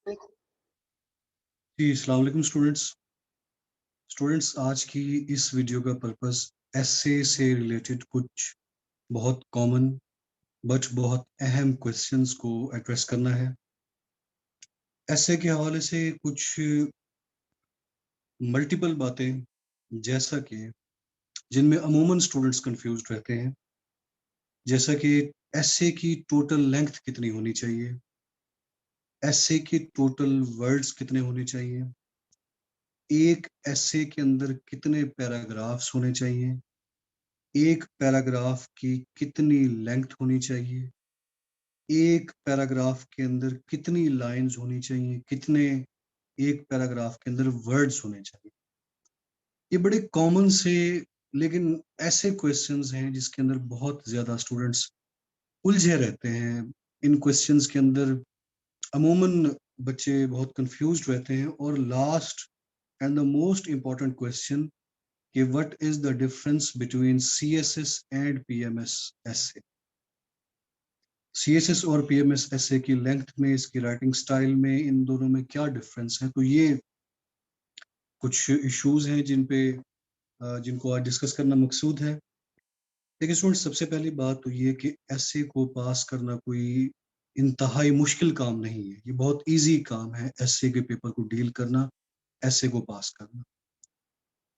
जी, अस्सलाम वालेकुम स्टूडेंट्स आज की इस वीडियो का पर्पस एसए से रिलेटेड कुछ बहुत कॉमन बट बहुत अहम क्वेश्चंस को एड्रेस करना है। एसए के हवाले से कुछ मल्टीपल बातें जैसा कि जिनमें अमूमन स्टूडेंट्स कंफ्यूज रहते हैं, जैसा कि एसए की टोटल लेंथ कितनी होनी चाहिए, एसए के टोटल वर्ड्स कितने होने चाहिए, एक एसए के अंदर कितने पैराग्राफ्स होने चाहिए, एक पैराग्राफ की कितनी लेंथ होनी चाहिए, एक पैराग्राफ के अंदर कितनी लाइंस होनी चाहिए, कितने एक पैराग्राफ के अंदर वर्ड्स होने चाहिए। ये बड़े कॉमन से लेकिन ऐसे क्वेश्चंस हैं जिसके अंदर बहुत ज्यादा स्टूडेंट्स उलझे रहते हैं। इन क्वेश्चंस के अंदर अमूमन बच्चे बहुत कंफ्यूज्ड रहते हैं। और last and the most important question कि what is the difference between CSS and PMS essay. CSS और पीएमएस एसे की लेंथ में, इसकी राइटिंग स्टाइल में, इन दोनों में क्या डिफरेंस है। तो ये कुछ इश्यूज हैं जिनको आज डिस्कस करना मकसूद है। देखिए स्टूडेंट, सबसे पहली बात तो ये कि एसे को पास करना कोई इंतहाई मुश्किल काम नहीं है। ये बहुत इजी काम है एसे के पेपर को डील करना, एसे को पास करना।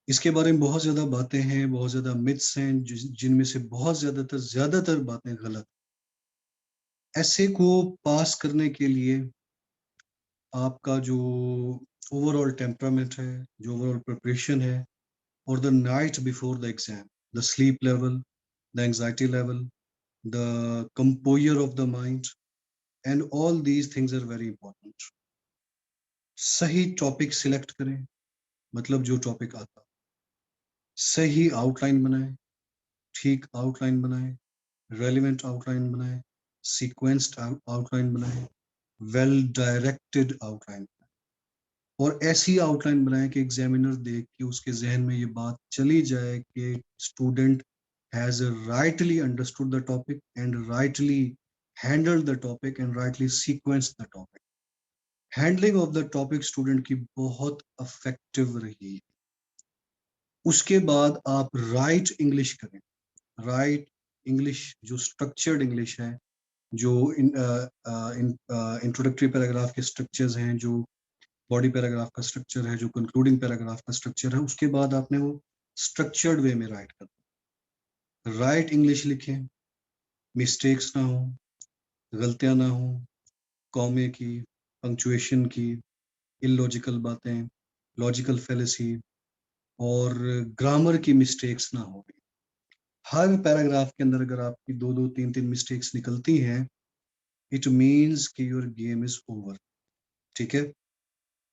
इसके बारे में बहुत ज्यादा बातें हैं, बहुत ज्यादा मिथ्स हैं जिनमें से बहुत ज्यादातर बातें गलत। एसे को पास करने के लिए आपका जो ओवरऑल टेम्परामेंट है, जो ओवरऑल प्रिपरेशन है, और the night before the exam, the sleep level, the anxiety level, the composure of the mind, and all these things are very important. सही टॉपिक सिलेक्ट करें, मतलब जो टॉपिक आता, सही आउटलाइन बनाएं, ठीक आउटलाइन बनाएं, रेलिवेंट आउटलाइन बनाएं, सीक्वेंस्ड आउटलाइन बनाएं, वेल डायरेक्टेड आउटलाइन, और ऐसी आउटलाइन बनाएं कि एग्जामिनर देख के उसके जहन में ये बात चली जाए कि student has rightly understood the topic and rightly handled the topic and rightly sequenced the topic. Handling of the topic student की बहुत इफेक्टिव रही। उसके बाद आप राइट इंग्लिश करें। राइट इंग्लिश, जो स्ट्रक्चर्ड इंग्लिश है, जो इंट्रोडक्टरी पैराग्राफ के स्ट्रक्चर्स हैं, जो बॉडी पैराग्राफ का स्ट्रक्चर है, जो कंक्लूडिंग पैराग्राफ का स्ट्रक्चर है, उसके बाद आपने वो स्ट्रक्चर्ड वे में राइट करना। राइट इंग्लिश लिखें, मिस्टेक्स ना हो, गलतियां ना हो, कॉमे की, पंक्चुएशन की, इलॉजिकल बातें, लॉजिकल फेलेसी और ग्रामर की मिस्टेक्स ना हो। हर पैराग्राफ के अंदर अगर आपकी दो दो तीन तीन मिस्टेक्स निकलती हैं, इट मीन्स कि योर गेम इज ओवर। ठीक है।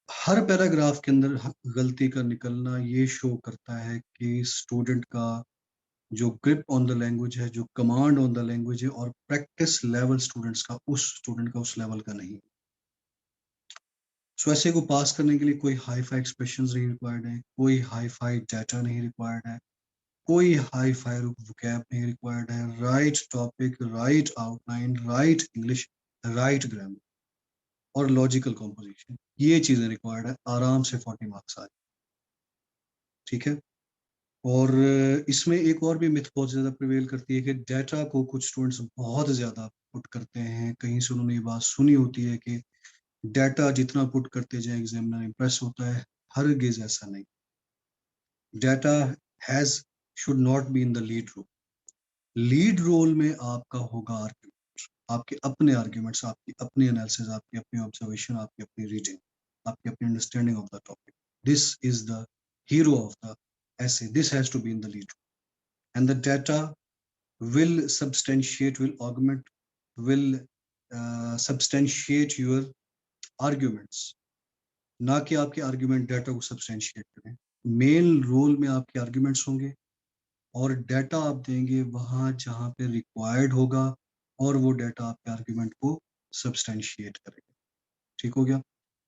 हर पैराग्राफ के अंदर गलती का निकलना ये शो करता है कि स्टूडेंट का जो ग्रिप ऑन द लैंग्वेज है, जो कमांड ऑन द लैंग्वेज है, और प्रैक्टिस लेवल स्टूडेंट का उस लेवल का नहीं। सो ऐसे को पास करने के लिए कोई हाई फाई एक्सप्रेशंस नहीं रिक्वायर्ड है, कोई हाई फाई डाटा नहीं रिक्वायर्ड है, कोई हाई फाई वोकैब नहीं रिक्वायर्ड है। Right topic, right outline, right English, right grammar और लॉजिकल कॉम्पोजिशन, ये चीजें रिक्वायर्ड है। आराम से 40 मार्क्स आ जाए। ठीक है। और इसमें एक और भी मिथ बहुत ज्यादा प्रिवेल करती है कि डाटा को कुछ स्टूडेंट्स बहुत ज्यादा पुट करते हैं। कहीं से उन्होंने ये बात सुनी होती है कि डाटा जितना पुट करते जाए एग्जामिनर इंप्रेस होता है। हरगिज ऐसा नहीं। Data has should not be in the lead role. Lead role में आपका होगा आर्ग्यूमेंट, आपके अपने आर्ग्यूमेंट्स, आपकी अपनी एनालिसिस, आपकी अपनी ऑब्जर्वेशन, आपकी अपनी रीडिंग, आपकी अपनी understanding of the topic. This is the hero of the essay. This has to be in the lead. And the data will augment, will substantiate your arguments. ना कि आपके आर्ग्यूमेंट डाटा को substantiate करें। Main role में आपके arguments होंगे और data आप देंगे वहां जहां पे रिक्वायर्ड होगा, और वो डाटा आपके आर्ग्यूमेंट को सब्सटेंशिएट करेगा। ठीक हो गया।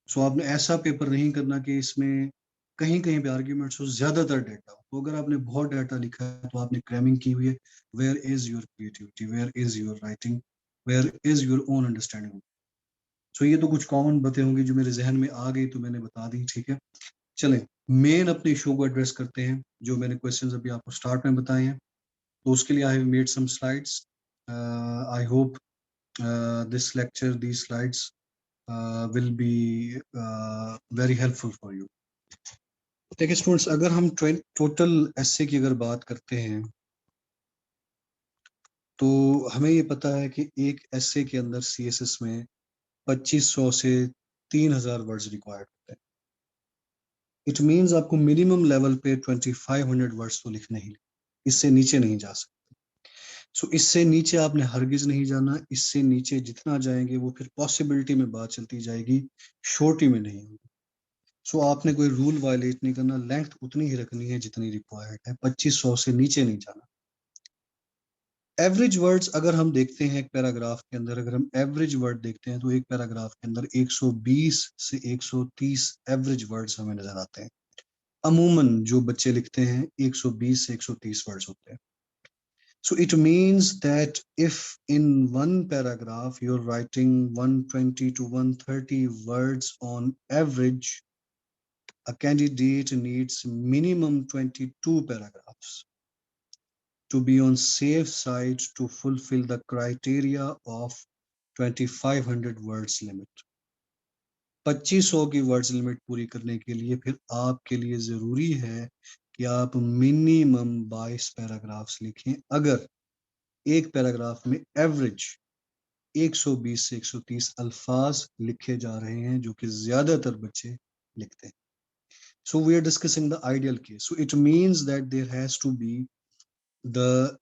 सो आपने ऐसा पेपर नहीं करना कि इसमें कहीं कहीं पे आर्ग्यूमेंट्स हो, ज्यादातर डाटा हो। तो अगर आपने बहुत डाटा लिखा है तो आपने क्रैमिंग की हुई है। Where is your creativity, where is your writing, where is your own understanding. So ये तो कुछ कॉमन बातें होंगी जो मेरे जहन में आ गई तो मैंने बता दी, ठीक है। चलें मेन अपने शो को एड्रेस करते हैं, जो मैंने क्वेश्चंस अभी आपको स्टार्ट में बताए हैं। तो उसके लिए I have made some slides. I hope this lecture, these slides will be very helpful for you. देखिए स्टूडेंट्स, अगर हम टोटल एसए की अगर बात करते हैं तो हमें ये पता है कि एक एसए के अंदर सीएसएस में 2500 से 3000 वर्ड्स रिक्वायर्ड होते हैं। इट मींस आपको मिनिमम लेवल पे 2500 वर्ड्स तो लिखने ही, इससे नीचे नहीं जा सकते। सो इससे नीचे आपने हरगिज नहीं जाना, इससे नीचे जितना जाएंगे वो फिर पॉसिबिलिटी में बात चलती जाएगी, शॉर्टी में नहीं होगी। सो आपने कोई रूल वायलेट नहीं करना, लेंथ उतनी ही रखनी है जितनी रिक्वायर्ड है, 2500 से नीचे नहीं जाना। एवरेज वर्ड्स अगर हम देखते हैं एक पैराग्राफ के अंदर, अगर हम एवरेज वर्ड देखते हैं तो एक पैराग्राफ के अंदर 120 से 130 एवरेज वर्ड्स हमें नजर आते हैं। अमूमन जो बच्चे लिखते हैं 120 से 130 वर्ड्स होते हैं। So it means that if in one paragraph you're writing 120 to 130 words on average, a candidate needs minimum 22 paragraphs to be on safe side to fulfill the criteria of 2500 words limit. 2500 की words limit पूरी करने के लिए फिर आपके लिए जरूरी है कि आप मिनिमम 22 पैराग्राफ्स लिखें, अगर एक पैराग्राफ में एवरेज 120 से 130 अल्फाज लिखे जा रहे हैं, जो कि ज्यादातर बच्चे लिखते हैं। So we are discussing the ideal case. So it means that there has to be the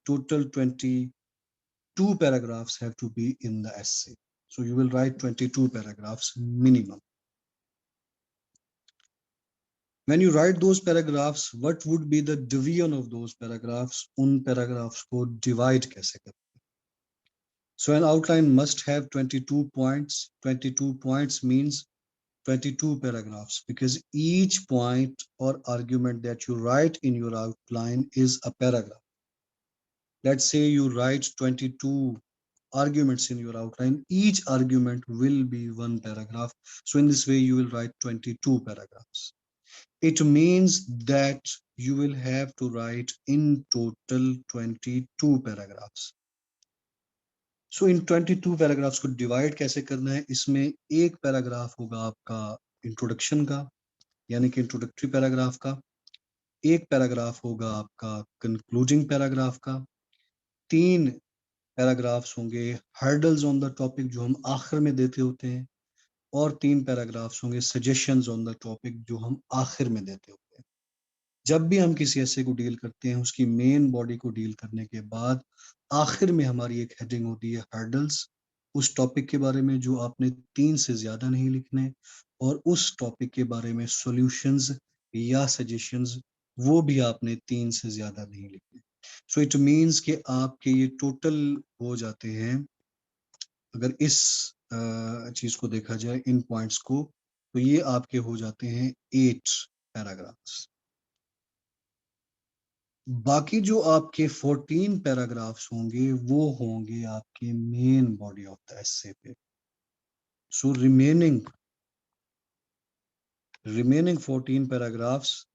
total 22 paragraphs have to be in the essay. So you will write 22 paragraphs minimum. When you write those paragraphs, what would be the division of those paragraphs? उन paragraphs को divide कैसे करें? So an outline must have 22 points. 22 points means 22 paragraphs, because each point or argument that you write in your outline is a paragraph. Let's say you write 22 arguments in your outline, each argument will be one paragraph. So in this way, you will write 22 paragraphs. It means that you will have to write in total 22 paragraphs. So in 22 paragraphs को divide कैसे करना है? इसमें एक paragraph होगा आपका introduction का, यानी कि इंट्रोडक्टरी पैराग्राफ का, एक पैराग्राफ होगा आपका कंक्लूडिंग पैराग्राफ का, 3 पैराग्राफ्स होंगे हर्डल्स ऑन द टॉपिक जो हम आखिर में देते होते हैं, और 3 पैराग्राफ्स होंगे सजेशंस ऑन द टॉपिक जो हम आखिर में देते होते हैं। जब भी हम किसी ऐसे को डील करते हैं, उसकी मेन बॉडी को डील करने के बाद आखिर में हमारी एक हेडिंग होती है हर्डल्स, उस टॉपिक के बारे में जो आपने 3 से ज्यादा नहीं लिखने, और उस टॉपिक के बारे में सॉल्यूशंस या सजेशंस वो भी आपने 3 से ज्यादा नहीं लिखने। सो इट मींस कि आपके ये टोटल हो जाते हैं, अगर इस चीज को देखा जाए, इन पॉइंट्स को, तो ये आपके हो जाते हैं 8 पैराग्राफ्स। बाकी जो आपके 14 पैराग्राफ्स होंगे वो होंगे आपके main body of the essay पे। सो remaining 14 paragraphs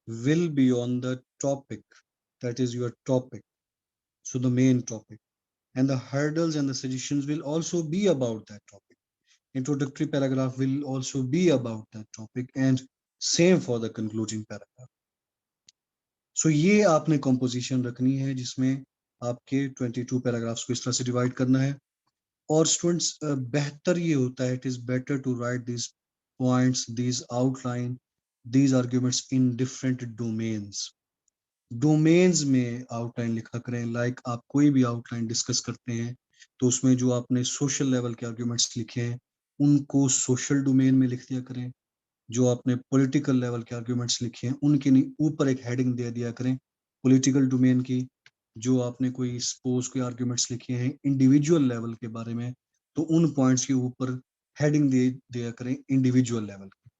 will be on the topic, that is your topic, so the main topic, and the hurdles and the suggestions will also be about that topic. Introductory paragraph will also be about that topic, and same for the concluding paragraph. So ये आपने composition रखनी है जिसमें आपके 22 paragraphs को इस तरह से डिवाइड करना है। और स्टूडेंट्स बेहतर ये होता है, it is better to write this points, this outline, these arguments in different domains. Domains में आउटलाइन लिखा करें, लाइक आप कोई भी आउटलाइन डिस्कस करते हैं तो उसमें जो आपने सोशल लेवल के आर्ग्यूमेंट्स लिखे हैं उनको सोशल डोमेन में लिख दिया करें, जो आपने पॉलिटिकल लेवल के आर्ग्यूमेंट्स लिखे हैं उनके ऊपर एक हेडिंग दे दिया करें पॉलिटिकल डोमेन की। जो आपने कोई सपोज कोई आर्ग्यूमेंट्स लिखे हैं इंडिविजुअल लेवल के बारे में, तो उन पॉइंट्स के ऊपर हेडिंग दे दिया करें इंडिविजुअल लेवल की।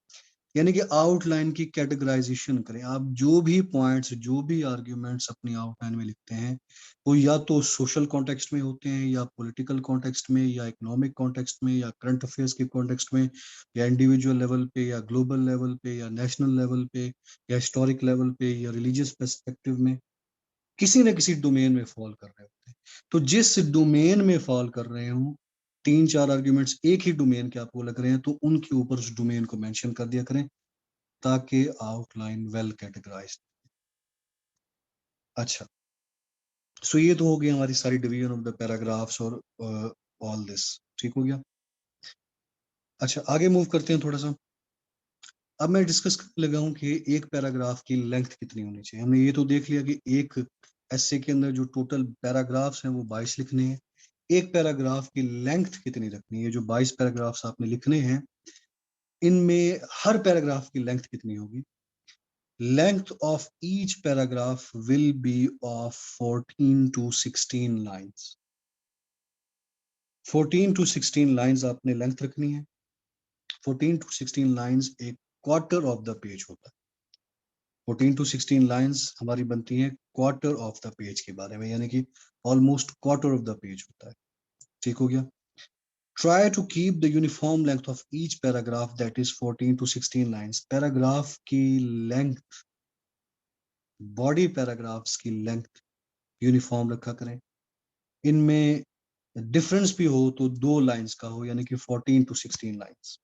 यानी कि आउटलाइन की कैटेगराइजेशन करें। आप जो भी पॉइंट्स, जो भी आर्ग्यूमेंट्स अपनी आउटलाइन में लिखते हैं, वो या तो सोशल कॉन्टेक्स्ट में होते हैं, या पॉलिटिकल कॉन्टेक्स्ट में, या इकोनॉमिक कॉन्टेक्स्ट में, या करंट अफेयर्स के कॉन्टेक्स्ट में, या इंडिविजुअल लेवल पे, या ग्लोबल लेवल पे, या नेशनल लेवल पे, या हिस्टोरिक लेवल पे, या रिलीजियस पर्सपेक्टिव में, किसी न किसी डोमेन में फॉल कर रहे होते हैं। तो जिस डोमेन में फॉल कर रहे हो, 3-4 आर्ग्यूमेंट्स एक ही डोमेन के आपको लग रहे हैं, तो उनके ऊपर उस डोमेन को मेंशन कर दिया करें, ताकि आउटलाइन वेल कैटेगराइज्ड। अच्छा, सो ये तो हो गई हमारी सारी डिवीजन ऑफ द पैराग्राफ्स और ऑल दिस, ठीक हो गया। अच्छा, आगे मूव करते हैं थोड़ा सा। अब मैं डिस्कस करने लगा हूं कि एक पैराग्राफ की लेंथ कितनी होनी चाहिए। हमने ये तो देख लिया कि एक एसे के अंदर जो टोटल पैराग्राफ्स हैं वो 22 लिखने हैं। एक पैराग्राफ की लेंथ कितनी रखनी है? जो 22 पैराग्राफ्स आपने लिखने हैं, इनमें हर पैराग्राफ की लेंथ कितनी होगी? Length of each paragraph will be of 14 to 16 lines. 14 to 16 lines आपने लेंथ रखनी है। 14 to 16 lines एक क्वार्टर ऑफ द पेज होता है। 14 to 16 lines हमारी बनती हैं क्वार्टर ऑफ द पेज के बारे में, यानी कि almost quarter of the page होता है। ठीक हो गया। Try to keep the uniform length of each paragraph, that is 14 to 16 lines. Paragraph की लेंथ, बॉडी पैराग्राफ्स की लेंथ यूनिफॉर्म रखा करें। इनमें डिफरेंस भी हो तो 2 लाइंस का हो, यानी कि 14 to 16 लाइंस।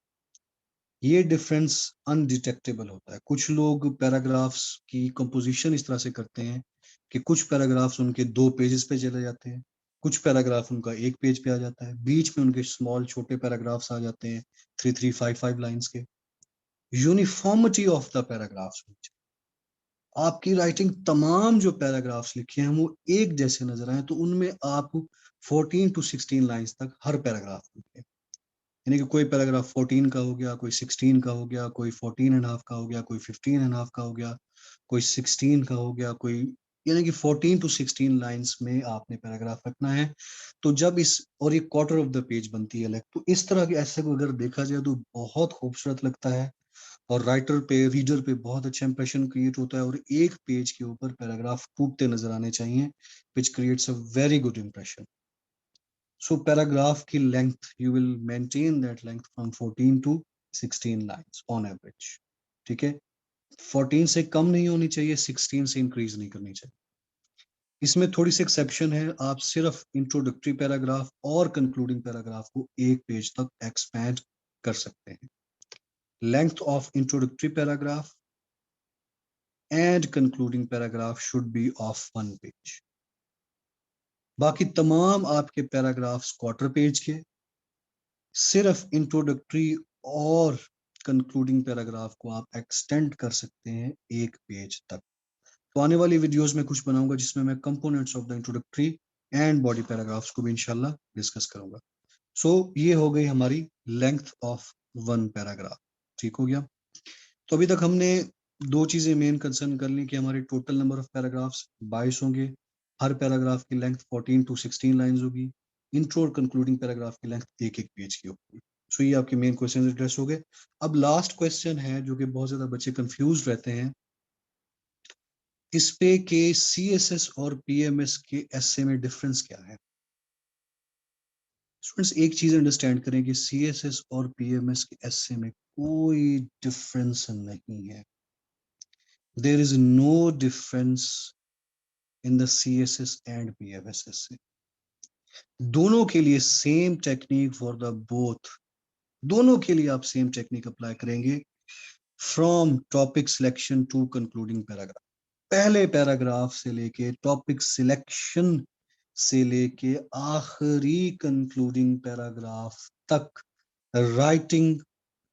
ये डिफरेंस अनडिटेक्टेबल होता है। कुछ लोग पैराग्राफ्स की कंपोजिशन इस तरह से करते हैं कि कुछ पैराग्राफ्स उनके 2 पेजेस पे चले जाते हैं, कुछ पैराग्राफ उनका 1 पेज पे आ जाता है, बीच में उनके स्मॉल छोटे पैराग्राफ्स आ जाते हैं 3-3-5-5 लाइंस के। यूनिफॉर्मिटी ऑफ द पैराग्राफ्स, आपकी राइटिंग तमाम जो पैराग्राफ्स लिखे हैं वो एक जैसे नजर आए, तो उनमें आप 14 to 16 लाइंस तक हर पैराग्राफ लिखें। यानी कि कोई पैराग्राफ 14 का हो गया, कोई 16 का हो गया, कोई 14 एंड हाफ का हो गया, कोई 15 एंड हाफ का हो गया, कोई 16 का हो गया, कोई, यानी कि 14 to 16 लाइंस में आपने पैराग्राफ रखना है। तो जब इस, और ये क्वार्टर ऑफ द पेज बनती है, तो इस तरह के ऐसे को अगर देखा जाए तो बहुत खूबसूरत लगता है, और राइटर पे, रीडर पे बहुत अच्छा इंप्रेशन क्रिएट होता है, और एक पेज के ऊपर पैराग्राफ टूटते नजर आने चाहिए, which creates a very good impression. So paragraph की length, you will maintain that length from 14 to 16 lines on average. ठीक है, 14 से कम नहीं होनी चाहिए, 16 से इंक्रीज नहीं करनी चाहिए। इसमें थोड़ी सी एक्सेप्शन है, आप सिर्फ इंट्रोडक्टरी पैराग्राफ और कंक्लूडिंग पैराग्राफ को एक पेज तक एक्सपैंड कर सकते हैं। Length of introductory paragraph and concluding paragraph should be of 1 page. बाकी तमाम आपके पैराग्राफ्स क्वार्टर पेज के, सिर्फ इंट्रोडक्टरी और कंक्लूडिंग पैराग्राफ को आप एक्सटेंड कर सकते हैं 1 पेज तक। तो आने वाली वीडियोस में कुछ बनाऊंगा जिसमें मैं components of the introductory and body paragraphs को भी इंशाल्लाह डिस्कस करूंगा। सो ये हो गई हमारी लेंथ ऑफ 1 पैराग्राफ। ठीक हो गया। तो अभी तक हमने 2 चीजें मेन कंसर्न कर ली कि हमारे टोटल नंबर ऑफ पैराग्राफ्स 22 होंगे, हर पैराग्राफ की लेंथ 14 to 16 लाइंस होगी, इंट्रो और कंक्लूडिंग पैराग्राफ की लेंथ एक एक पेज की होगी। सो ये आपके मेन क्वेश्चन एड्रेस हो गए। अब लास्ट क्वेश्चन है जो कि बहुत ज्यादा बच्चे कंफ्यूज रहते हैं इस पे कि CSS और PMS के एसए में डिफरेंस क्या है। स्टूडेंट्स, एक चीज अंडरस्टैंड करें कि CSS और PMS के एसए में कोई डिफरेंस नहीं है। There is no difference in the CSS and PMS. दोनों के लिए same technique for the both, दोनों के लिए आप सेम टेक्निक अप्लाई करेंगे from topic selection to concluding paragraph. पहले पैराग्राफ से लेके टॉपिक सिलेक्शन से लेके आखिरी कंक्लूडिंग पैराग्राफ तक writing,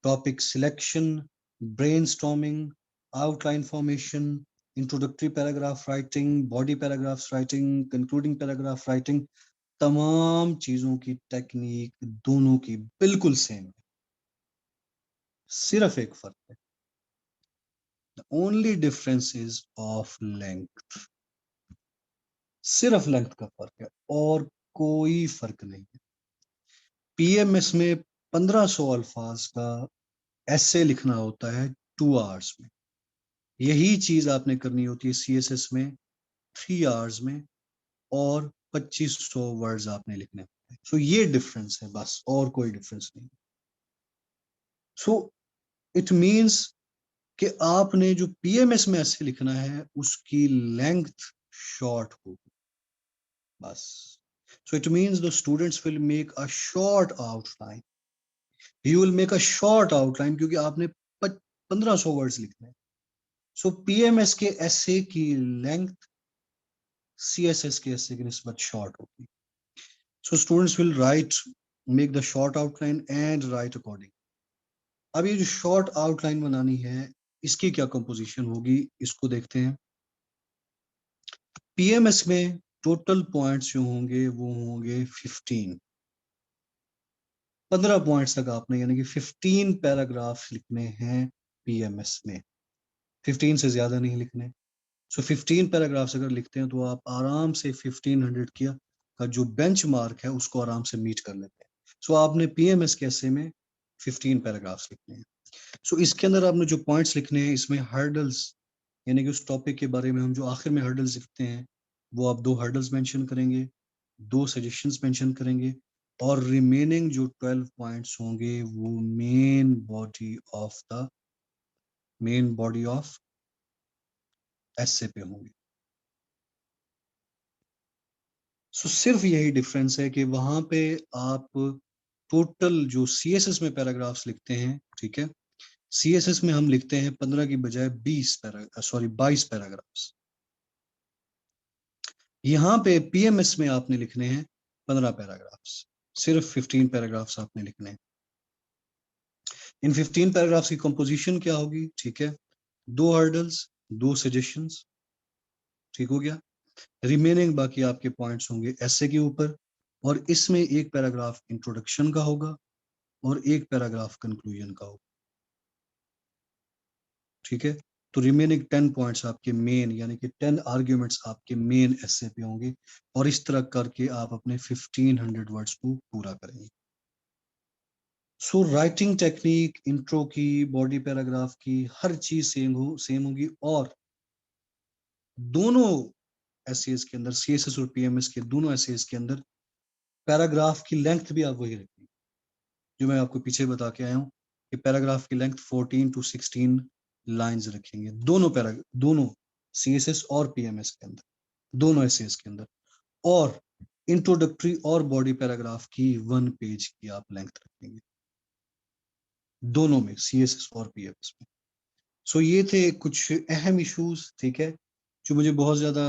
topic selection, brainstorming, outline formation, introductory paragraph writing, body paragraphs writing, concluding paragraph writing, तमाम चीजों की टेक्निक दोनों की बिल्कुल सेम है। सिर्फ एक फर्क है, the only difference is of length. सिर्फ लेंथ का फर्क है और कोई फर्क नहीं है। पीएमएस में 1500 अल्फाज का ऐसे लिखना होता है 2 आवर्स में। यही चीज आपने करनी होती है CSS में 3 आवर्स में, और 2500 वर्ड्स आपने लिखने होते हैं। सो ये डिफरेंस है बस, और कोई डिफरेंस नहीं। सो इट मीन्स कि आपने जो PMS में ऐसे लिखना है उसकी लेंथ शॉर्ट होगी बस। So it means the students will make a short outline, you will make a short outline, क्योंकि आपने 1500 वर्ड्स लिखने हैं। सो PMS के ऐसे की लेंथ CSS के ऐसे की निस्बत शॉर्ट होगी। So students will write, make the short outline and right according. अब ये जो शॉर्ट आउटलाइन बनानी है, इसकी क्या कंपोजिशन होगी, इसको देखते हैं। PMS में टोटल पॉइंट्स जो होंगे वो होंगे 15 पॉइंट्स तक आपने, यानी कि 15 पैराग्राफ लिखने हैं PMS में, 15 से ज्यादा नहीं लिखने। सो 15 पैराग्राफ्स अगर लिखते हैं तो आप आराम से 1500 का जो बेंच मार्क है उसको आराम से मीट कर लेते हैं। सो आपने PMS के ऐसे में 15 पैराग्राफ्स लिखने हैं। सो इसके अंदर आपने जो पॉइंट्स लिखने हैं, इसमें हर्डल्स, यानी कि उस टॉपिक के बारे में हम जो आखिर में हर्डल्स लिखते हैं, वो आप 2 हर्डल्स मेंशन करेंगे, 2 सजेशंस मेंशन करेंगे, और रिमेनिंग जो 12 पॉइंट्स होंगे वो मेन बॉडी ऑफ एसे पे होंगे। सो सिर्फ यही डिफरेंस है कि वहां पे आप टोटल जो CSS में पैराग्राफ्स लिखते हैं, ठीक है, CSS में हम लिखते हैं 15 की बजाय 22 पैराग्राफ्स। यहाँ पे PMS में आपने लिखने हैं 15 पैराग्राफ्स, सिर्फ 15 पैराग्राफ्स आपने लिखने हैं। इन 15 पैराग्राफ्स की कंपोजिशन क्या होगी, ठीक है, 2 हर्डल्स, 2 सजेशंस, ठीक हो गया। रिमेनिंग बाकी आपके पॉइंट्स होंगे ऐसे के ऊपर, और इसमें एक पैराग्राफ इंट्रोडक्शन का होगा और एक पैराग्राफ कंक्लूजन का होगा, ठीक है। तो रिमेनिंग 10 पॉइंट्स आपके मेन, यानी कि 10 आर्ग्यूमेंट्स आपके मेन ऐसे पे होंगे, और इस तरह करके आप अपने 1500 वर्ड्स को पूरा करेंगे। सो राइटिंग टेक्निक, इंट्रो की, बॉडी पैराग्राफ की, हर चीज सेम होगी, और दोनों एसेस के अंदर, CSS और PMS के दोनों एसेस के अंदर पैराग्राफ की लेंथ भी आप वही रखेंगे जो मैं आपको पीछे बता के आया हूँ, कि पैराग्राफ की लेंथ 14 to 16 लाइंस रखेंगे, दोनों CSS और PMS के अंदर, दोनों एसेस के अंदर। और इंट्रोडक्टरी और बॉडी पैराग्राफ की 1 पेज की आप लेंथ रखेंगे, दोनों में, CSS और PMS में। सो ये थे कुछ अहम इश्यूज, ठीक है, जो मुझे बहुत ज्यादा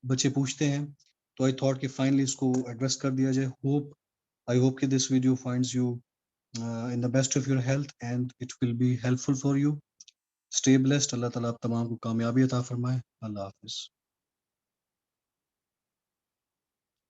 बच्चे पूछते हैं, तो आई थॉट कि फाइनली इसको एड्रेस कर दिया जाए। आई होप कि this video finds you in the best of your health and it will be helpful for you. Stay blessed. अल्लाह ताला आप तमाम को कामयाबी अता फरमाए। अल्लाह हाफिज।